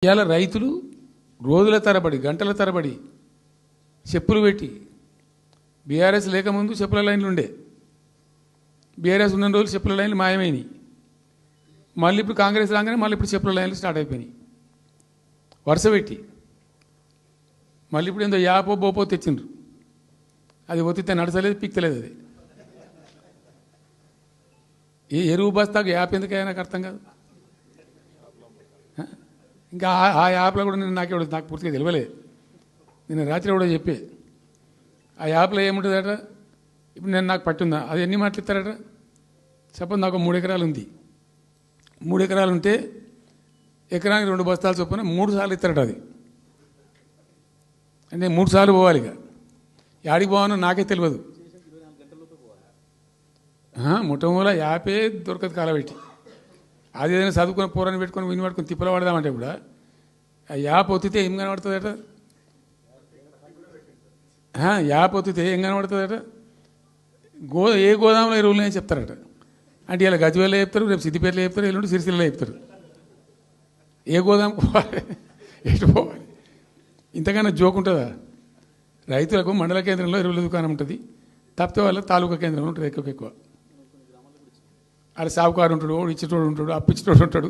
ఇవాళ రైతులు రోజుల తరబడి గంటల తరబడి చెప్పులు పెట్టి బీఆర్ఎస్ లేకముందు చెప్పుల లైన్లు ఉండే, బీఆర్ఎస్ ఉన్న రోజులు చెప్పుల లైన్లు మాయమైనవి. మళ్ళీ ఇప్పుడు కాంగ్రెస్ రాగానే మళ్ళీ ఇప్పుడు చెప్పుల లైన్లు స్టార్ట్ అయిపోయినాయి వరుస పెట్టి. మళ్ళీ ఇప్పుడు ఏందో యాపో బోపో తెచ్చిండ్రు, అది ఒత్తితే నడచలేదు, పిక్తలేదు. అది ఏ ఎరువు బస్తాకు యాప్ ఎందుకైనా నాకు అర్థం కాదు. ఇంకా ఆ యాప్లో కూడా నేను నాకు పూర్తిగా తెలియలేదు. నేను రాత్రి కూడా చెప్పే ఆ యాప్లో ఏముంటుందట. ఇప్పుడు నాకు పట్టుందా, అది ఎన్ని మాటలు ఇస్తారట. చెప్పండి, నాకు 3 ఎకరాలు ఉంది. 3 ఎకరాలు ఉంటే ఎకరానికి 2 బస్తాలు చొప్పున 3 సార్లు ఇస్తారట. అది అంటే 3 సార్లు పోవాలి. ఇక యాడికి పోవానో నాకే తెలియదు. మొట్టమొదటి యాపే దొరకదు కాలబెట్టి. అది ఏదైనా చదువుకున్న పోరాన్ని పెట్టుకొని విని పట్టుకొని తిప్పలు పడదామంటే కూడా ఆ యాప్ ఒత్తితే ఏం కనబడుతుందట. యాప్ ఒత్తితే ఏం కనబడుతుందట. ఏ గోదాంలో ఎరువులు అని చెప్తారట. అంటే ఇలా గజ్వేల్లో చెప్తారు, రేపు సిద్దిపేటలో చెప్తారు, ఎల్లుండి సిరిసిల్లలో చెప్తారు. ఏ గోదాం పోవాలి, ఎటు పోవాలి. ఇంతకన్నా జోక్ ఉంటుందా? రైతులకు మండల కేంద్రంలో ఎరువుల దుకాణం ఉంటుంది, తప్పితే వాళ్ళ తాలూకా కేంద్రంలో ఉంటుంది ఎక్కువ. అక్కడ సాగుకారు ఉంటాడు, ఇచ్చేటోడు ఉంటాడు, అప్పిచ్చేటోడు ఉంటాడు.